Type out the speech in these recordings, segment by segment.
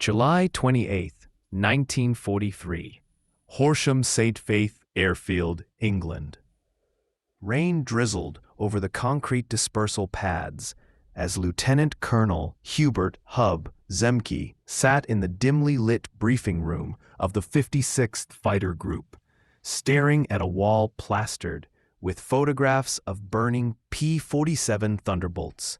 July 28, 1943. Horsham St. Faith Airfield, England. Rain drizzled over the concrete dispersal pads as Lieutenant Colonel Hubert Zemke sat in the dimly lit briefing room of the 56th Fighter Group, staring at a wall plastered with photographs of burning P-47 Thunderbolts.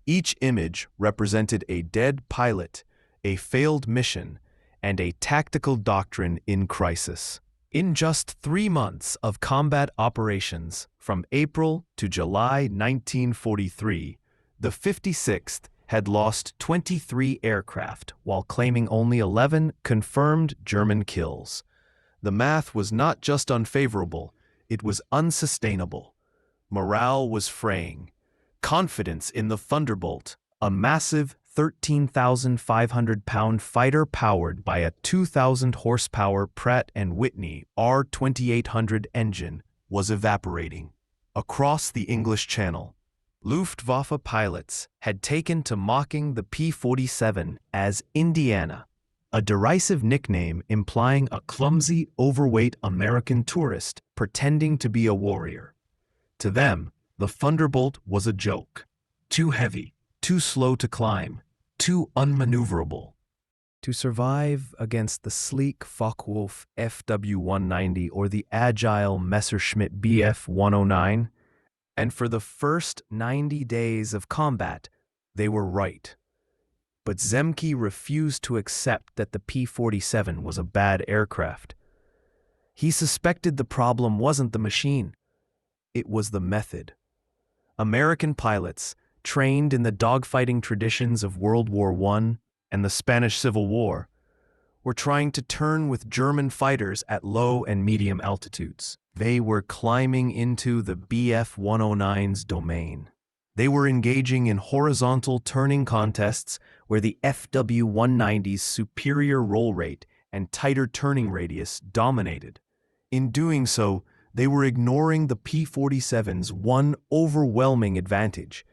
Each image represented a dead pilot, a failed mission, and a tactical doctrine in crisis. In just 3 months of combat operations, from April to July 1943, the 56th had lost 23 aircraft while claiming only 11 confirmed German kills. The math was not just unfavorable, it was unsustainable. Morale was fraying. Confidence in the Thunderbolt, a massive 13,500-pound fighter powered by a 2,000-horsepower Pratt & Whitney R2800 engine, was evaporating. Across the English Channel, Luftwaffe pilots had taken to mocking the P-47 as Indiana, a derisive nickname implying a clumsy, overweight American tourist pretending to be a warrior. To them, the Thunderbolt was a joke. Too heavy, too slow to climb, too unmaneuverable. To survive against the sleek Focke-Wulf FW-190 or the agile Messerschmitt Bf-109, and for the first 90 days of combat, they were right. But Zemke refused to accept that the P-47 was a bad aircraft. He suspected the problem wasn't the machine, it was the method. American pilots, trained in the dogfighting traditions of World War I and the Spanish Civil War, were trying to turn with German fighters at low and medium altitudes. They were climbing into the Bf-109's domain. They were engaging in horizontal turning contests where the FW-190's superior roll rate and tighter turning radius dominated. In doing so, they were ignoring the P-47's one overwhelming advantage: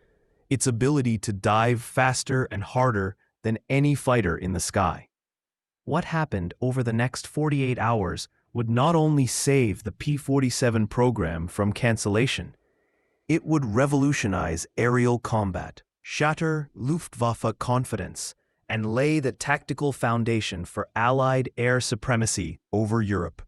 its ability to dive faster and harder than any fighter in the sky. What happened over the next 48 hours would not only save the P-47 program from cancellation, it would revolutionize aerial combat, shatter Luftwaffe confidence, and lay the tactical foundation for Allied air supremacy over Europe.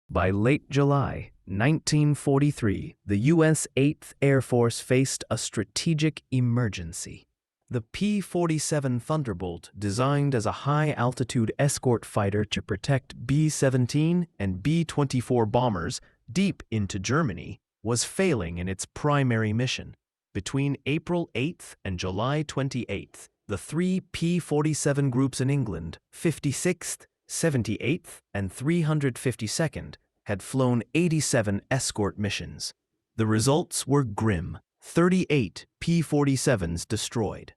By late July 1943, the U.S. 8th Air Force faced a strategic emergency. The P-47 Thunderbolt, designed as a high-altitude escort fighter to protect B-17 and B-24 bombers deep into Germany, was failing in its primary mission. Between April 8th and July 28th, the 3 P-47 groups in England, 56th, 78th, and 352nd, had flown 87 escort missions. The results were grim: 38 P-47s destroyed,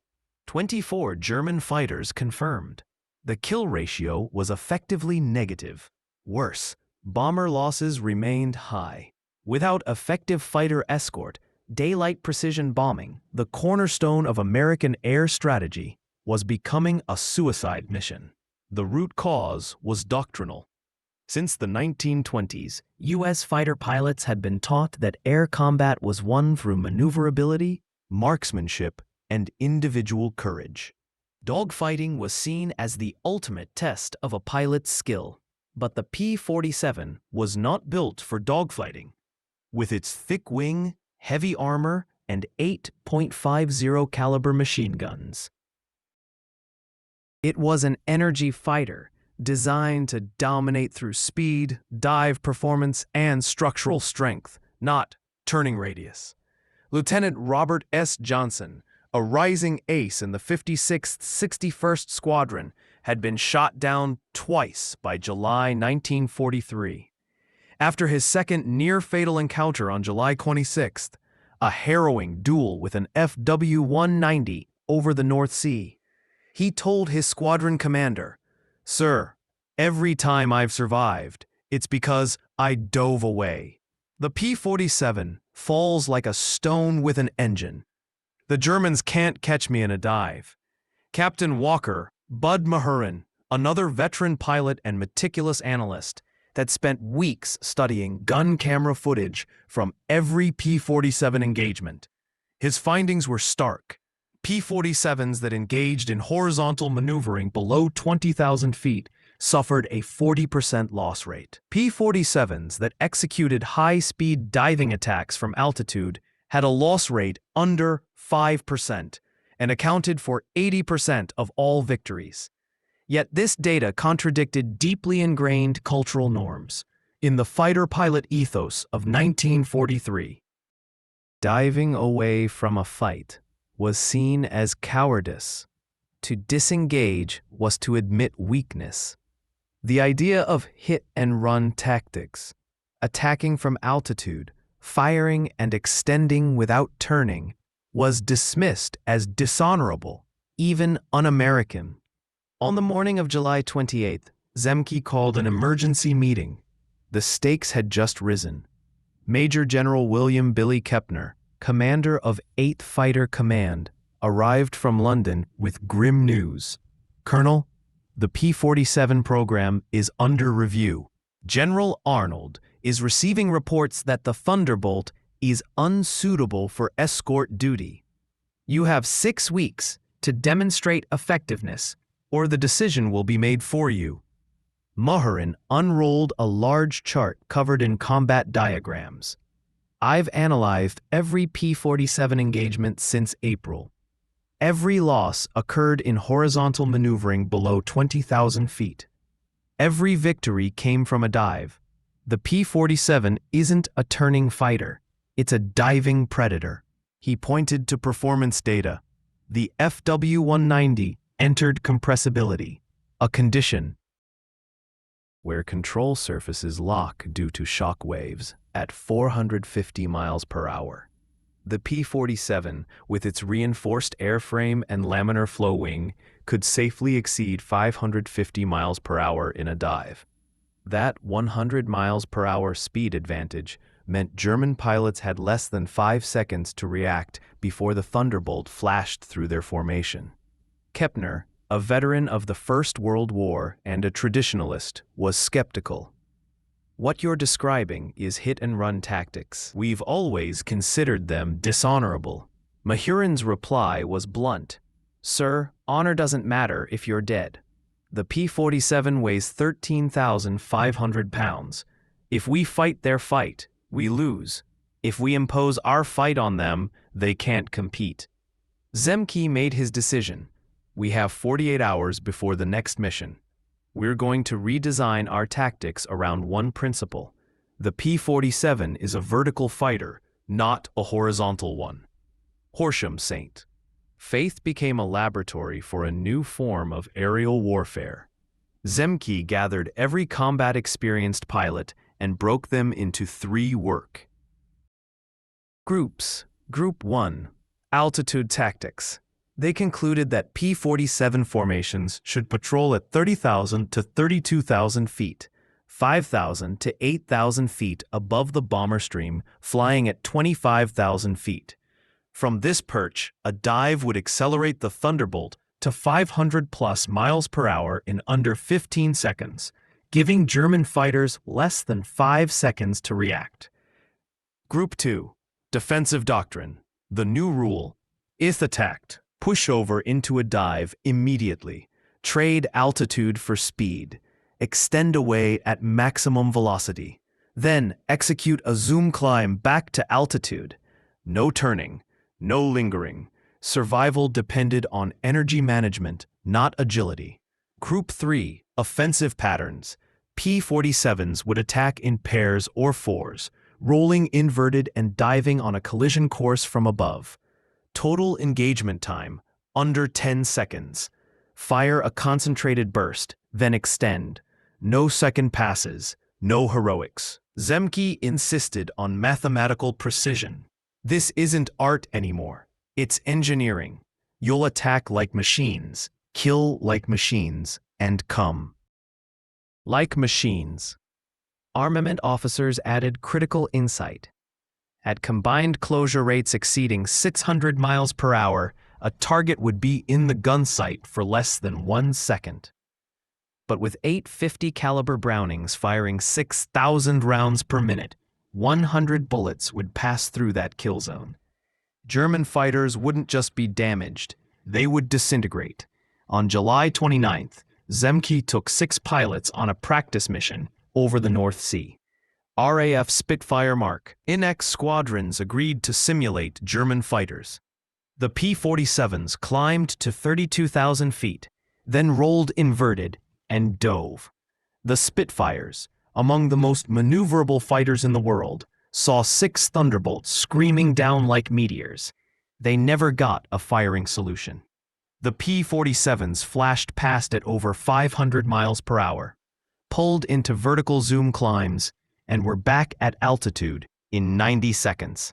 24 German fighters confirmed. The kill ratio was effectively negative. Worse, bomber losses remained high. Without effective fighter escort, daylight precision bombing, the cornerstone of American air strategy, was becoming a suicide mission. The root cause was doctrinal. Since the 1920s, U.S. fighter pilots had been taught that air combat was won through maneuverability, marksmanship, and individual courage. Dogfighting was seen as the ultimate test of a pilot's skill, but the P-47 was not built for dogfighting. With its thick wing, heavy armor, and 8.50 caliber machine guns, it was an energy fighter, designed to dominate through speed, dive performance, and structural strength, not turning radius. Lieutenant Robert S. Johnson, a rising ace in the 56th 61st Squadron, had been shot down twice by July 1943. After his second near-fatal encounter on July 26th, a harrowing duel with an FW-190 over the North Sea, he told his squadron commander, "Sir, every time I've survived, it's because I dove away. The P-47 falls like a stone with an engine. The Germans can't catch me in a dive. Captain Walker, Bud Mahurin, another veteran pilot and meticulous analyst that spent weeks studying gun camera footage from every P-47 engagement. His findings were stark. P-47s that engaged in horizontal maneuvering below 20,000 feet suffered a 40% loss rate. P-47s that executed high-speed diving attacks from altitude had a loss rate under 5% and accounted for 80% of all victories. Yet this data contradicted deeply ingrained cultural norms in the fighter-pilot ethos of 1943. Diving away from a fight was seen as cowardice. To disengage was to admit weakness. The idea of hit-and-run tactics, attacking from altitude, firing and extending without turning, was dismissed as dishonorable, even un-American. On the morning of July 28th, Zemke called an emergency meeting. The stakes had just risen. Major General William Billy Kepner, commander of 8th Fighter Command, arrived from London with grim news. Colonel, the P-47 program is under review. General Arnold is receiving reports that the Thunderbolt is unsuitable for escort duty. You have 6 weeks to demonstrate effectiveness, or the decision will be made for you. Mahurin unrolled a large chart covered in combat diagrams. I've analyzed every P-47 engagement since April. Every loss occurred in horizontal maneuvering below 20,000 feet. Every victory came from a dive. The P-47 isn't a turning fighter. It's a diving predator. He pointed to performance data. The FW-190 entered compressibility, a condition where control surfaces lock due to shock waves at 450 miles per hour. The P-47, with its reinforced airframe and laminar flow wing, could safely exceed 550 miles per hour in a dive. That 100 miles per hour speed advantage meant German pilots had less than 5 seconds to react before the Thunderbolt flashed through their formation. Kepner, a veteran of the First World War and a traditionalist, was skeptical. What you're describing is hit-and-run tactics. We've always considered them dishonorable. Mahurin's reply was blunt. Sir, honor doesn't matter if you're dead. The P-47 weighs 13,500 pounds. If we fight their fight, we lose. If we impose our fight on them, they can't compete. Zemke made his decision. We have 48 hours before the next mission. We're going to redesign our tactics around one principle. The P-47 is a vertical fighter, not a horizontal one. Horsham Saint. Faith became a laboratory for a new form of aerial warfare. Zemke gathered every combat-experienced pilot and broke them into 3 work groups. Group 1, Altitude Tactics. They concluded that P-47 formations should patrol at 30,000 to 32,000 feet, 5,000 to 8,000 feet above the bomber stream, flying at 25,000 feet. From this perch, a dive would accelerate the Thunderbolt to 500+ miles per hour in under 15 seconds, giving German fighters less than 5 seconds to react. Group 2, Defensive Doctrine. The new rule: if attacked, push over into a dive immediately, trade altitude for speed, extend away at maximum velocity, then execute a zoom climb back to altitude. No turning, no lingering. Survival depended on energy management, not agility. Group 3, Offensive Patterns. P-47s would attack in pairs or fours, rolling inverted and diving on a collision course from above. Total engagement time, under 10 seconds. Fire a concentrated burst, then extend. No second passes, no heroics. Zemke insisted on mathematical precision. This isn't art anymore. It's engineering. You'll attack like machines, kill like machines, and come like machines. Armament officers added critical insight. At combined closure rates exceeding 600 miles per hour, a target would be in the gun sight for less than 1 second. But with 850 caliber Brownings firing 6,000 rounds per minute, 100 bullets would pass through that kill zone. German fighters wouldn't just be damaged, they would disintegrate. On July 29th, Zemke took 6 pilots on a practice mission over the North Sea. RAF Spitfire Mark IX squadrons agreed to simulate German fighters. The P-47s climbed to 32,000 feet, then rolled inverted and dove. The Spitfires, among the most maneuverable fighters in the world, saw 6 Thunderbolts screaming down like meteors. They never got a firing solution. The P-47s flashed past at over 500 miles per hour, pulled into vertical zoom climbs, and were back at altitude in 90 seconds.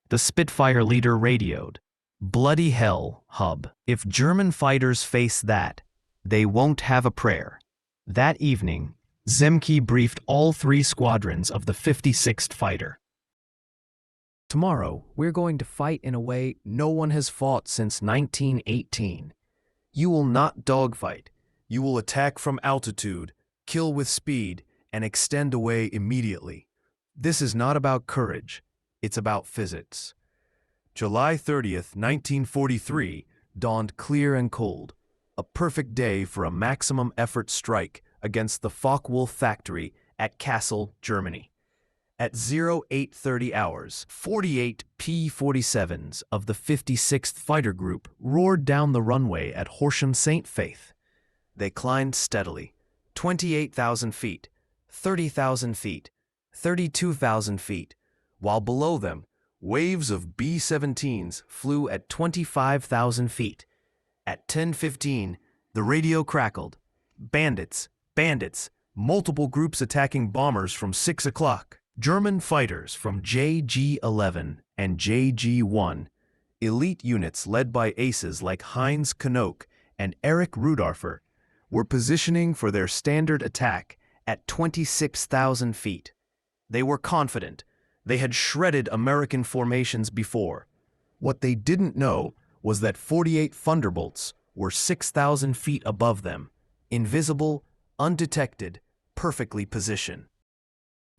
The Spitfire leader radioed, "Bloody hell, Hub. If German fighters face that, they won't have a prayer." That evening, Zemke briefed all 3 squadrons of the 56th Fighter. "Tomorrow, we're going to fight in a way no one has fought since 1918. You will not dogfight. You will attack from altitude, kill with speed, and extend away immediately. This is not about courage. It's about physics." July 30th, 1943, dawned clear and cold, a perfect day for a maximum effort strike against the Focke-Wulf factory at Kassel, Germany. At 0830 hours, 48 P-47s of the 56th Fighter Group roared down the runway at Horsham St. Faith. They climbed steadily, 28,000 feet, 30,000 feet, 32,000 feet, while below them, waves of B-17s flew at 25,000 feet. At 10:15, the radio crackled. "Bandits! Bandits! Multiple groups attacking bombers from 6 o'clock. German fighters from JG-11 and JG-1, elite units led by aces like Heinz Knoke and Erich Rudarfer, were positioning for their standard attack at 26,000 feet. They were confident. They had shredded American formations before. What they didn't know was that 48 Thunderbolts were 6,000 feet above them, invisible, undetected, perfectly positioned.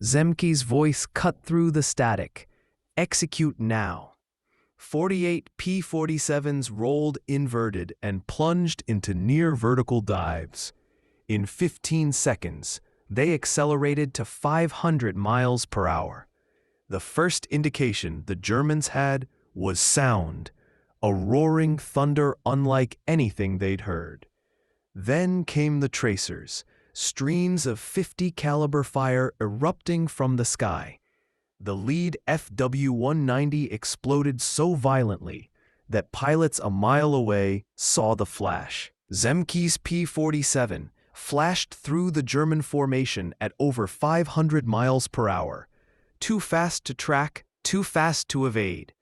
Zemke's voice cut through the static. "Execute now." 48 P-47s rolled inverted and plunged into near-vertical dives. In 15 seconds, they accelerated to 500 miles per hour. The first indication the Germans had was sound, a roaring thunder unlike anything they'd heard. Then came the tracers, streams of 50 caliber fire erupting from the sky. The lead FW-190 exploded so violently that pilots a mile away saw the flash. Zemke's P-47 flashed through the German formation at over 500 miles per hour. Too fast to track, too fast to evade.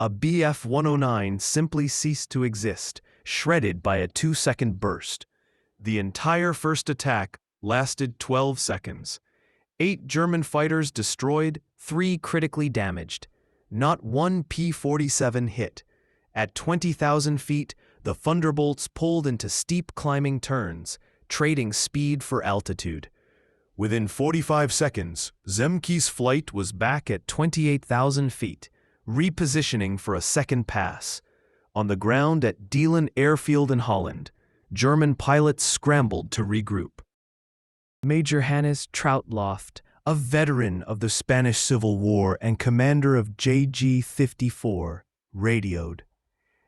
A Bf-109 simply ceased to exist, shredded by a 2-second burst. The entire first attack lasted 12 seconds. 8 German fighters destroyed, 3 critically damaged. Not one P-47 hit. At 20,000 feet, the Thunderbolts pulled into steep climbing turns, trading speed for altitude. Within 45 seconds, Zemke's flight was back at 28,000 feet, repositioning for a second pass. On the ground at Deelen Airfield in Holland, German pilots scrambled to regroup. Major Hannes Trautloft, a veteran of the Spanish Civil War and commander of JG-54, radioed,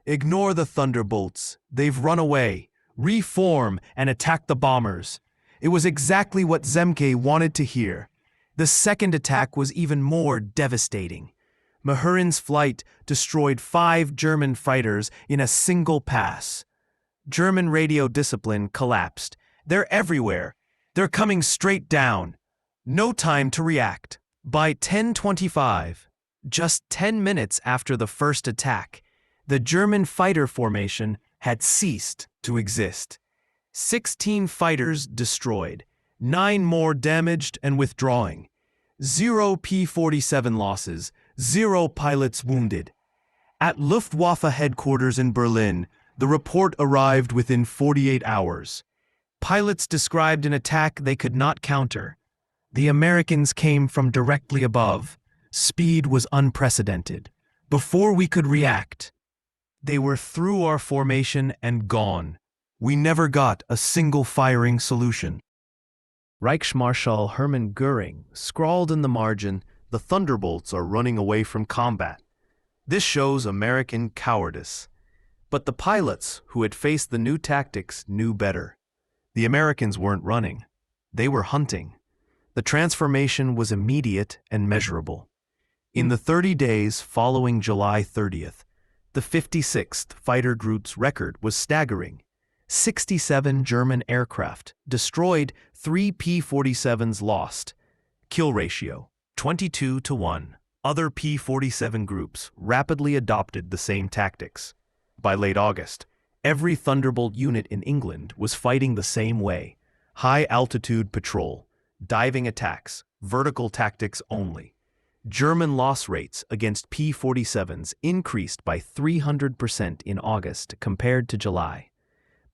"Ignore the Thunderbolts. They've run away. Reform and attack the bombers." It was exactly what Zemke wanted to hear. The second attack was even more devastating. Mahurin's flight destroyed 5 German fighters in a single pass. German radio discipline collapsed. "They're everywhere. They're coming straight down." No time to react. By 10:25, just 10 minutes after the first attack, the German fighter formation had ceased to exist. 16 fighters destroyed, 9 more damaged and withdrawing. 0 P-47 losses, 0 pilots wounded. At Luftwaffe headquarters in Berlin, the report arrived within 48 hours. Pilots described an attack they could not counter. The Americans came from directly above. Speed was unprecedented. Before we could react, they were through our formation and gone. We never got a single firing solution. Reichsmarschall Hermann Göring scrawled in the margin, "The Thunderbolts are running away from combat." This shows American cowardice. But the pilots who had faced the new tactics knew better. The Americans weren't running. They were hunting. The transformation was immediate and measurable. In the 30 days following July 30th, the 56th Fighter Group's record was staggering. 67 German aircraft destroyed, 3 P-47s lost. Kill ratio, 22-1. Other P-47 groups rapidly adopted the same tactics. By late August, every Thunderbolt unit in England was fighting the same way: high-altitude patrol, diving attacks, vertical tactics only. German loss rates against P-47s increased by 300% in August compared to July.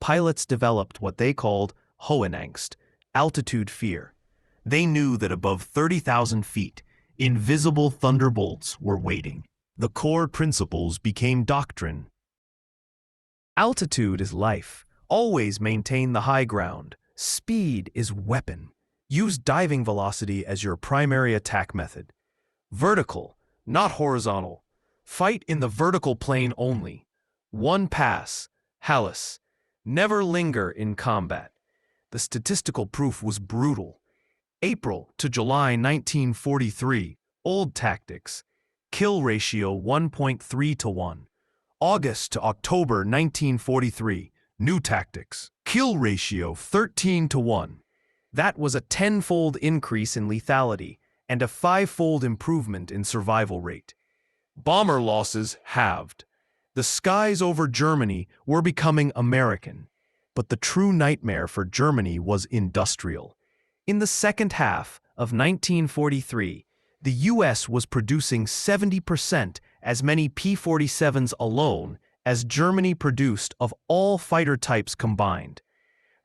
Pilots developed what they called Höhenangst, altitude fear. They knew that above 30,000 feet, invisible thunderbolts were waiting. The core principles became doctrine. Altitude is life. Always maintain the high ground. Speed is weapon. Use diving velocity as your primary attack method. Vertical, not horizontal. Fight in the vertical plane only. One pass, Hallis. Never linger in combat. The statistical proof was brutal. April to July 1943, old tactics. Kill ratio 1.3-1. August to October 1943, new tactics. Kill ratio 13-1. That was a 10-fold increase in lethality and a 5-fold improvement in survival rate. Bomber losses halved. The skies over Germany were becoming American. But the true nightmare for Germany was industrial. In the second half of 1943, the U.S. was producing 70% as many P-47s alone as Germany produced of all fighter types combined.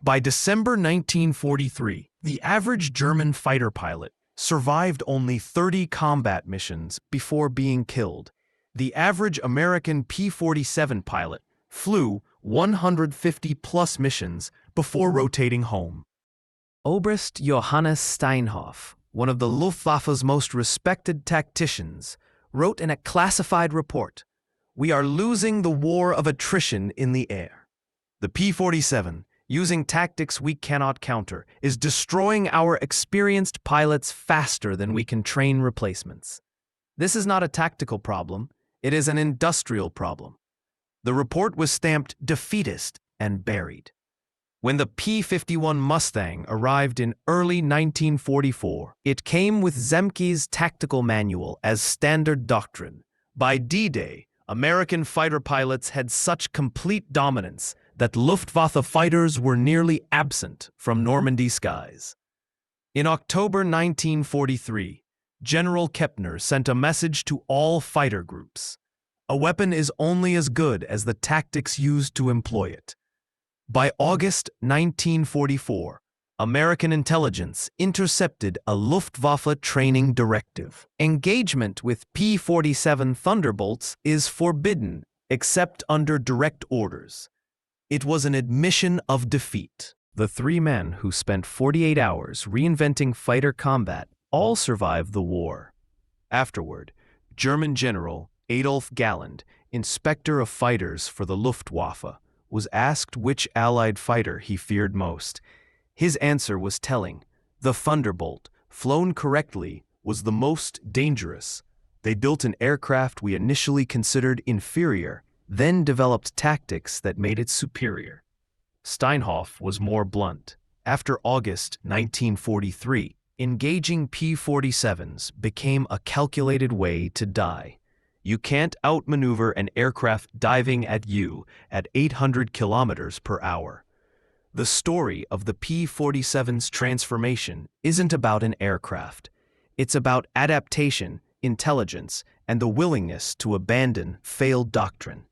By December 1943, the average German fighter pilot survived only 30 combat missions before being killed. The average American P-47 pilot flew 150-plus missions before rotating home. Oberst Johannes Steinhoff, one of the Luftwaffe's most respected tacticians, wrote in a classified report, "We are losing the war of attrition in the air. The P-47, using tactics we cannot counter, is destroying our experienced pilots faster than we can train replacements. This is not a tactical problem, it is an industrial problem." The report was stamped defeatist and buried. When the P-51 Mustang arrived in early 1944, it came with Zemke's tactical manual as standard doctrine. By D-Day, American fighter pilots had such complete dominance that Luftwaffe fighters were nearly absent from Normandy skies. In October 1943, General Kepner sent a message to all fighter groups. A weapon is only as good as the tactics used to employ it. By August 1944, American intelligence intercepted a Luftwaffe training directive. Engagement with P-47 Thunderbolts is forbidden except under direct orders. It was an admission of defeat. The 3 men who spent 48 hours reinventing fighter combat all survived the war. Afterward, German General Adolf Galland, inspector of fighters for the Luftwaffe, was asked which Allied fighter he feared most. His answer was telling. The Thunderbolt, flown correctly, was the most dangerous. They built an aircraft we initially considered inferior, then developed tactics that made it superior. Steinhoff was more blunt. After August 1943, engaging P-47s became a calculated way to die. You can't outmaneuver an aircraft diving at you at 800 kilometers per hour. The story of the P-47's transformation isn't about an aircraft. It's about adaptation intelligence, and the willingness to abandon failed doctrine.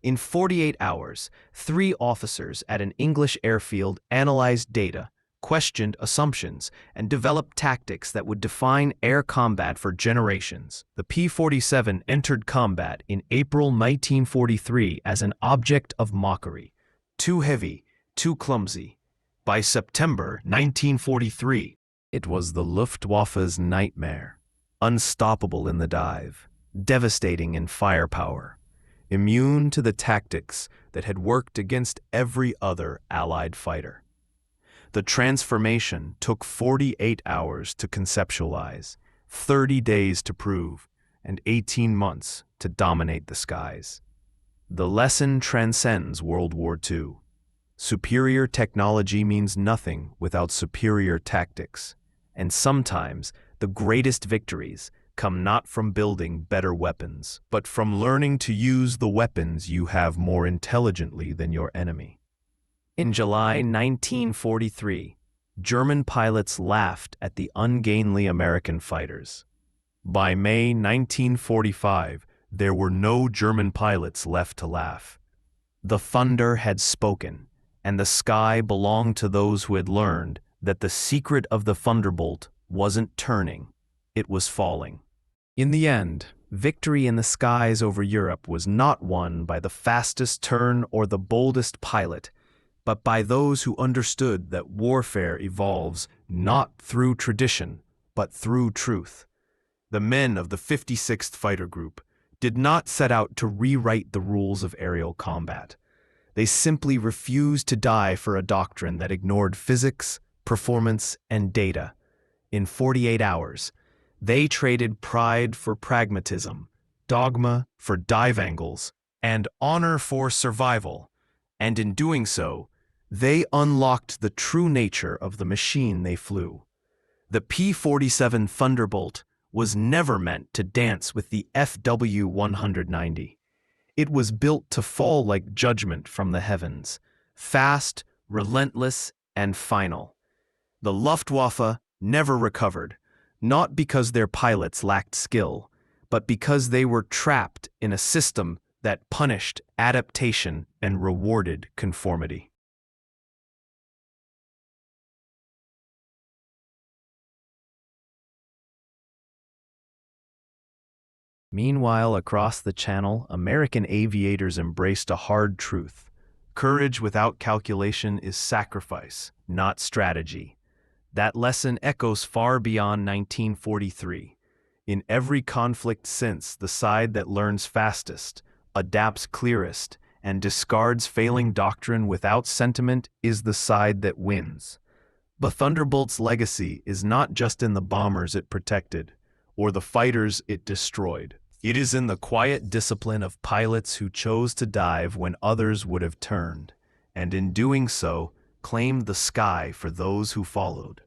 In 48 hours, 3 officers at an English airfield analyzed data, questioned assumptions, and developed tactics that would define air combat for generations. The P-47 entered combat in April 1943 as an object of mockery. Too heavy, too clumsy. By September 1943, it was the Luftwaffe's nightmare. Unstoppable in the dive, devastating in firepower, immune to the tactics that had worked against every other Allied fighter. The transformation took 48 hours to conceptualize, 30 days to prove, and 18 months to dominate the skies. The lesson transcends World War II. Superior technology means nothing without superior tactics, and sometimes the greatest victories come not from building better weapons, but from learning to use the weapons you have more intelligently than your enemy. In July 1943, German pilots laughed at the ungainly American fighters. By May 1945, there were no German pilots left to laugh. The thunder had spoken, and the sky belonged to those who had learned that the secret of the Thunderbolt wasn't turning, it was falling. In the end, victory in the skies over Europe was not won by the fastest turn or the boldest pilot, but by those who understood that warfare evolves not through tradition, but through truth. The men of the 56th Fighter Group did not set out to rewrite the rules of aerial combat. They simply refused to die for a doctrine that ignored physics, performance, and data. In 48 hours, they traded pride for pragmatism, dogma for dive angles, and honor for survival. And in doing so, they unlocked the true nature of the machine they flew. The P-47 Thunderbolt was never meant to dance with the FW-190. It was built to fall like judgment from the heavens, fast, relentless, and final. The Luftwaffe never recovered, not because their pilots lacked skill, but because they were trapped in a system that punished adaptation and rewarded conformity. Meanwhile, across the Channel, American aviators embraced a hard truth. Courage without calculation is sacrifice, not strategy. That lesson echoes far beyond 1943. In every conflict since, the side that learns fastest, adapts clearest, and discards failing doctrine without sentiment is the side that wins. The Thunderbolt's legacy is not just in the bombers it protected, or the fighters it destroyed. It is in the quiet discipline of pilots who chose to dive when others would have turned, and in doing so, claimed the sky for those who followed.